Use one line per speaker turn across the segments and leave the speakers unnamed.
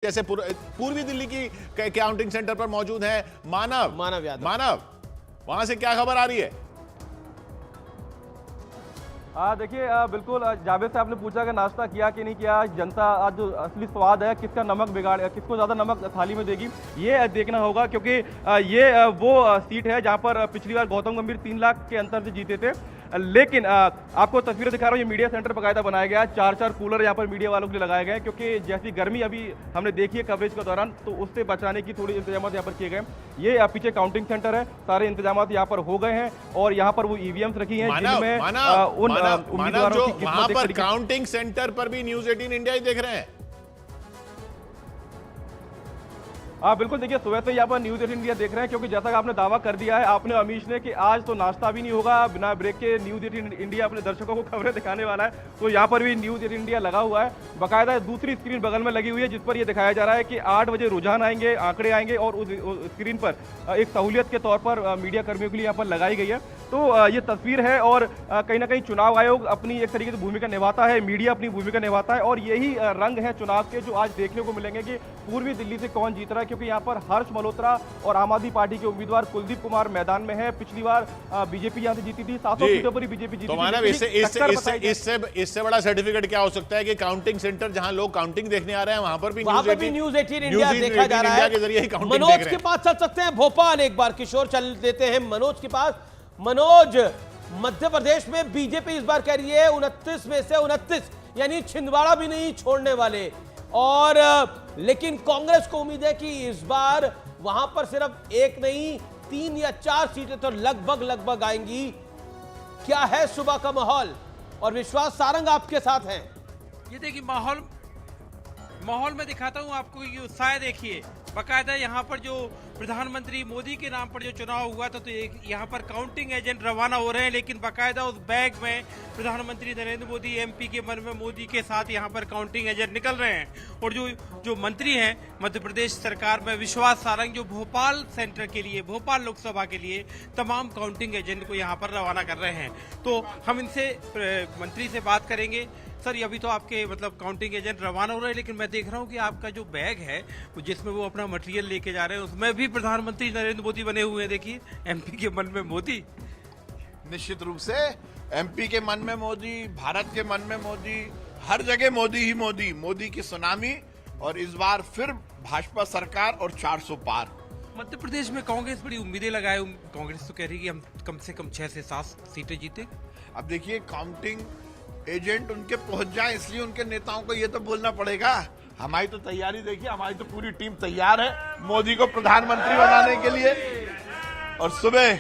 जैसे पूर्वी दिल्ली की काउंटिंग सेंटर पर मौजूद है मानव यादव। मानव, वहां से क्या खबर आ रही है?
देखिए बिल्कुल जावेद से आपने पूछा कि नाश्ता किया कि नहीं किया। जनता आज जो असली स्वाद है किसका नमक बिगाड़, किसको ज्यादा नमक थाली में देगी, ये देखना होगा, क्योंकि ये वो सीट है जहां पर पिछली बार गौतम गंभीर 3 लाख के अंतर से जीते थे। लेकिन आपको तस्वीरें दिखा रहा हूँ, ये मीडिया सेंटर बाकायदा बनाया गया है। 4 कूलर यहाँ पर मीडिया वालों के लिए लगाए गए हैं, क्योंकि जैसी गर्मी अभी हमने देखी है कवरेज के दौरान, तो उससे बचाने की थोड़ी इंतजाम यहाँ पर किए गए। ये पीछे काउंटिंग सेंटर है, सारे इंतजाम यहाँ पर हो गए हैं और यहाँ पर वो ईवीएम्स रखी हैं जिनमें उन उम्मीदवारों की
वहां पर काउंटिंग सेंटर पर भी न्यूज़ 18 इंडिया ही देख रहे हैं।
बिल्कुल, देखिए सुबह से यहाँ पर न्यूज़ 18 इंडिया देख रहे हैं, क्योंकि जैसा कि आपने दावा कर दिया है, आपने अमीश ने, कि आज तो नाश्ता भी नहीं होगा, बिना ब्रेक के न्यूज़ 18 इंडिया अपने दर्शकों को खबरें दिखाने वाला है। तो यहाँ पर भी न्यूज़ 18 इंडिया लगा हुआ है, बाकायदा दूसरी स्क्रीन बगल में लगी हुई है जिस पर यह दिखाया जा रहा है कि 8 बजे रुझान आएंगे, आंकड़े आएंगे, और उस स्क्रीन पर एक सहूलियत के तौर पर मीडिया कर्मियों के लिए यहाँ पर लगाई गई है। तो ये तस्वीर है और कहीं ना कहीं चुनाव आयोग अपनी एक तरीके से भूमिका निभाता है, मीडिया अपनी भूमिका निभाता है, और यही रंग है चुनाव के जो आज देखने को मिलेंगे कि पूर्वी दिल्ली से कौन जीत रहा है। क्योंकि यहाँ पर हर्ष मल्होत्रा और आम आदमी पार्टी के उम्मीदवार कुलदीप कुमार मैदान में है। पिछली बार बीजेपी यहाँ से जीती थी, 700 सीटों पर ही बीजेपी जीती थी।
इससे बड़ा सर्टिफिकेट क्या हो सकता है कि काउंटिंग सेंटर जहां लोग काउंटिंग देखने आ रहे हैं वहां पर भी
न्यूज़ 18 इंडिया देखा जा रहा है। मनोज के पास चल सकते हैं भोपाल, एक बार किशोर चल देते हैं मनोज के पास। मनोज, मध्य प्रदेश में बीजेपी इस बार कह रही है 29 में से 29, यानी छिंदवाड़ा भी नहीं छोड़ने वाले, और लेकिन कांग्रेस को उम्मीद है कि इस बार वहां पर सिर्फ 1 नहीं 3 या 4 सीटें तो लगभग आएंगी। क्या है सुबह का माहौल? और विश्वास सारंग आपके साथ हैं।
ये देखिए माहौल में दिखाता हूं आपको, ये उत्साह देखिए। बाकायदा यहाँ पर जो प्रधानमंत्री मोदी के नाम पर जो चुनाव हुआ था, तो यहाँ पर काउंटिंग एजेंट रवाना हो रहे हैं, लेकिन बाकायदा उस बैग में प्रधानमंत्री नरेंद्र मोदी, एमपी के मन में मोदी के साथ यहाँ पर काउंटिंग एजेंट निकल रहे हैं। और जो मंत्री हैं मध्य प्रदेश सरकार में, विश्वास सारंग, जो भोपाल सेंटर के लिए, भोपाल लोकसभा के लिए तमाम काउंटिंग एजेंट को यहाँ पर रवाना कर रहे हैं। तो हम इनसे मंत्री से बात करेंगे। सर, अभी तो आपके मतलब काउंटिंग एजेंट रवाना हो रहे हैं, लेकिन मैं देख रहा हूं कि आपका जो बैग है जिसमें वो अपना मटेरियल लेके जा रहे हैं, उसमें भी प्रधानमंत्री नरेंद्र मोदी बने हुए हैं। देखिए, एमपी के मन में मोदी।
निश्चित रूप से एमपी के मन में मोदी, भारत के मन में मोदी, हर जगह मोदी ही मोदी, मोदी की सुनामी। और इस बार फिर भाजपा सरकार और 400 पार।
मध्य प्रदेश में कांग्रेस बड़ी उम्मीदें लगाए, कांग्रेस तो कह रही है कि हम कम से कम 6 से 7 सीटें जीते।
अब देखिए, काउंटिंग एजेंट उनके पहुंच जाए, इसलिए उनके नेताओं को ये तो बोलना पड़ेगा। हमारी तो तैयारी देखिए, हमारी तो पूरी टीम तैयार है मोदी को प्रधानमंत्री बनाने के लिए। और सुबह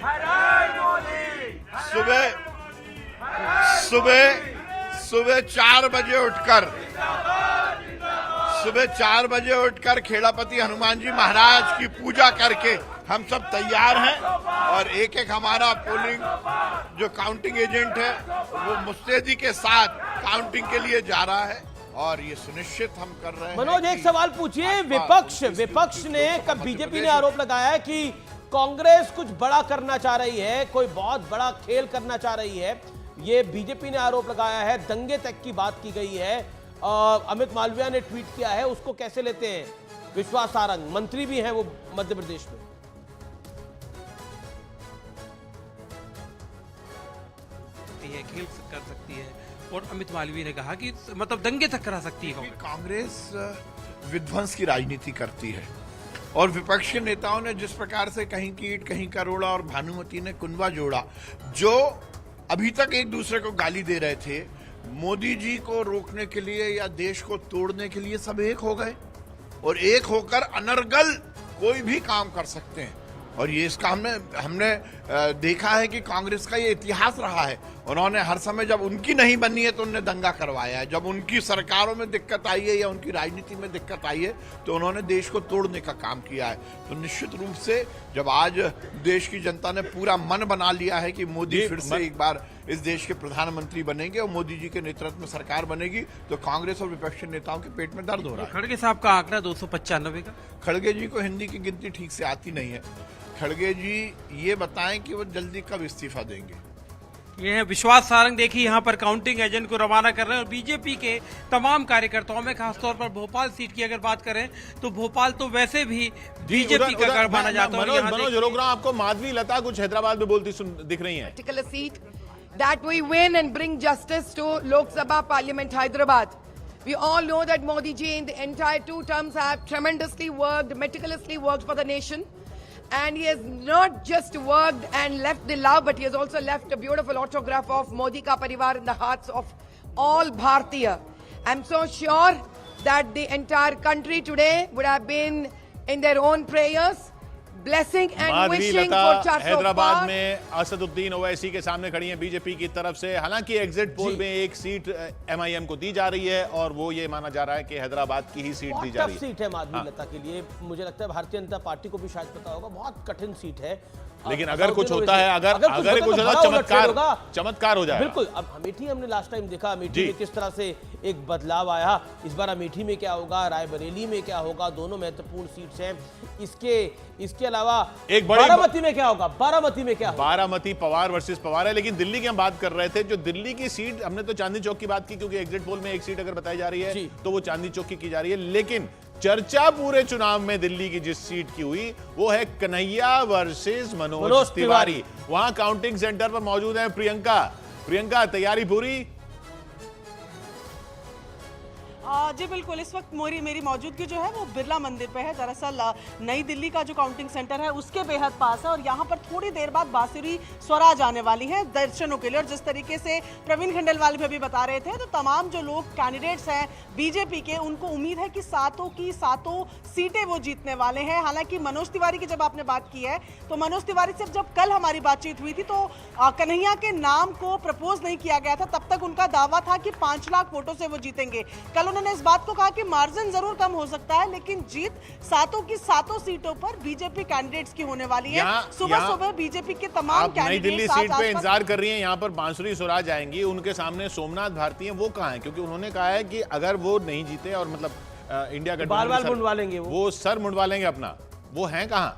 4 बजे उठकर खेड़ापति हनुमान जी महाराज की पूजा करके हम सब तैयार हैं। और एक हमारा पोलिंग जो काउंटिंग एजेंट है वो मुस्तैदी के साथ काउंटिंग के लिए जा रहा है, और ये सुनिश्चित हम कर रहे हैं।
मनोज, एक सवाल पूछिए। विपक्ष ने, कब बीजेपी ने आरोप लगाया है कि कांग्रेस कुछ बड़ा करना चाह रही है, कोई बहुत बड़ा खेल करना चाह रही है। ये बीजेपी ने आरोप लगाया है, दंगे तक की बात की गई है। अमित मालविया ने ट्वीट किया है, उसको कैसे लेते हैं विश्वास सारंग? मंत्री भी हैं वो मध्य प्रदेश में।
खेल कर सकती है, और अमित मालवीय ने कहा कि मतलब दंगे तक करा सकती है।
कांग्रेस विध्वंस की राजनीति करती है, और विपक्ष के नेताओं ने जिस प्रकार से कहीं कीट कहीं करोड़ा और भानुमति ने कुंडवा जोड़ा, जो अभी तक एक दूसरे को गाली दे रहे थे, मोदी जी को रोकने के लिए या देश को तोड़ने के लिए सब एक हो गए, और एक होकर अनर्गल कोई भी काम कर सकते हैं। और ये इसका हमने देखा है कि कांग्रेस का ये इतिहास रहा है। उन्होंने हर समय, जब उनकी नहीं बनी है तो उन्होंने दंगा करवाया है, जब उनकी सरकारों में दिक्कत आई है या उनकी राजनीति में दिक्कत आई है तो उन्होंने देश को तोड़ने का काम किया है। तो निश्चित रूप से जब आज देश की जनता ने पूरा मन बना लिया है कि मोदी फिर से एक बार इस देश के प्रधानमंत्री बनेंगे और मोदी जी के नेतृत्व में सरकार बनेगी, तो कांग्रेस और विपक्षी नेताओं के पेट में दर्द हो रहा है।
खड़गे साहब का आंकड़ा 295 का।
खड़गे जी को हिंदी की गिनती ठीक से आती नहीं है। खड़गे जी ये बताएं कि वो जल्दी कब इस्तीफा देंगे।
ये है विश्वास सारंग। देखिए यहाँ पर काउंटिंग एजेंट को रवाना कर रहे हैं और बीजेपी के तमाम कार्यकर्ताओं में खासतौर पर भोपाल सीट की अगर बात करें तो भोपाल तो वैसे भी बीजेपी का गढ़ माना जाता है।
मनोज रोक रहा हूं आपको, माधवी लता कुछ हैदराबाद में बोलती दिख रही हैं।
Particular seat that we win and bring justice to Lok Sabha Parliament Hyderabad. We all know that Modi ji in the entire 2 terms have tremendously worked, meticulously worked for the nation. And he has not just worked and left the love, but he has also left a beautiful autograph of Modi Ka Parivar in the hearts of all Bharatiya. I'm so sure that the entire country today would have been in their own prayers, blessing and
Madhavi
wishing
Lata
for Charso
Hyderabad
Park.
में असदुद्दीन ओवैसी के सामने खड़ी हैं BJP की तरफ से। हालांकि exit poll में एक सीट एमआईएम को दी जा रही है और वो ये माना जा रहा है कि हैदराबाद की ही सीट दी जा रही है।
सीट है माधवी लता के लिए, मुझे लगता है भारतीय जनता पार्टी को भी शायद पता होगा, बहुत कठिन सीट है।
लेकिन अगर कुछ होता है, अगर कुछ चमत्कार हो जाए।
बिल्कुल। अब अमेठी हमने लास्ट टाइम देखा, अमेठी में किस तरह से एक बदलाव आया। इस बार अमेठी में क्या होगा, रायबरेली में क्या होगा, दोनों महत्वपूर्ण सीट्स हैं। इसके अलावा एक बारामती में क्या होगा, बारामती में क्या होगा?
बारामती पवार वर्सेस पवार है। लेकिन दिल्ली की हम बात कर रहे थे, जो दिल्ली की सीट, हमने तो चांदनी चौक की बात की क्योंकि एग्जिट पोल में एक सीट अगर बताई जा रही है तो वो चांदनी चौक की जा रही है। लेकिन चर्चा पूरे चुनाव में दिल्ली की जिस सीट की हुई वो है कन्हैया वर्सेस मनोज तिवारी। वहां काउंटिंग सेंटर पर मौजूद है प्रियंका, तैयारी पूरी?
जी बिल्कुल, इस वक्त मेरी मौजूदगी जो है वो बिरला मंदिर पे है। दरअसल नई दिल्ली का जो काउंटिंग सेंटर है उसके बेहद पास है और यहाँ पर थोड़ी देर बाद बांसुरी स्वराज आने वाली है दर्शनों के लिए। और जिस तरीके से प्रवीण खंडेलवाल भी अभी बता रहे थे, तो तमाम जो लोग कैंडिडेट्स हैं बीजेपी के, उनको उम्मीद है कि सातों की सातों सीटें वो जीतने वाले हैं। हालांकि मनोज तिवारी की जब आपने बात की है तो मनोज तिवारी से जब कल हमारी बातचीत हुई थी तो कन्हैया के नाम को प्रपोज नहीं किया गया था। तब तक उनका दावा था कि 5 लाख वोटों से वो जीतेंगे। कल उन्होंने इस बात को कहा कि मार्जिन जरूर कम हो सकता है लेकिन जीत सातों की सातों सीटों पर बीजेपी कैंडिडेट्स की होने वाली है। सुबह बीजेपी के तमाम
कैंडिडेट्स नई दिल्ली सीट पे इंतजार कर रही हैं। यहाँ पर बांसुरी स्वराज आएंगी, उनके सामने सोमनाथ भारती हैं, वो कहाँ हैं? क्योंकि उन्होंने कहा है कि अगर वो नहीं जीते और मतलब इंडिया का
बार मुंडवा लेंगे,
वो सर मुंडवा लेंगे अपना। वो हैं कहाँ?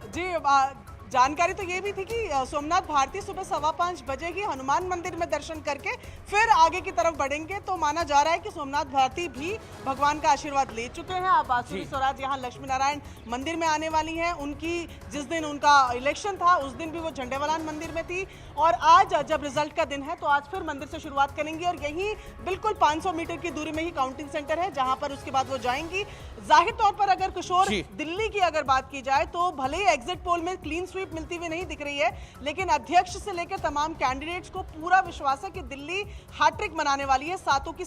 जी जानकारी तो ये भी थी कि सोमनाथ भारती सुबह 5:15 बजे ही हनुमान मंदिर में दर्शन करके फिर आगे की तरफ बढ़ेंगे। तो माना जा रहा है कि सोमनाथ भारती भी भगवान का आशीर्वाद ले चुके हैं। अब बांसुरी स्वराज यहाँ लक्ष्मी नारायण मंदिर में आने वाली हैं। उनकी जिस दिन उनका इलेक्शन था उस दिन भी वो झंडेवालान मंदिर में थी और आज जब रिजल्ट का दिन है तो आज फिर मंदिर से शुरुआत करेंगी और यही बिल्कुल 500 मीटर की दूरी में ही काउंटिंग सेंटर है जहाँ पर उसके बाद वो जाएंगी। जाहिर तौर पर अगर किशोर दिल्ली की अगर बात की जाए तो भले ही एग्जिट पोल में क्लीन स्वीप मिलती हुई नहीं दिख रही है लेकिन अध्यक्ष से लेकर तमाम कैंडिडेट्स को पूरा विश्वास है कि दिल्ली हैट्रिक मनाने वाली है। सातों की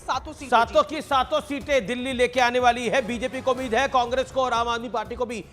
सातों सीटें दिल्ली लेके आने वाली है। बीजेपी को उम्मीद है, कांग्रेस को और आम आदमी पार्टी को भी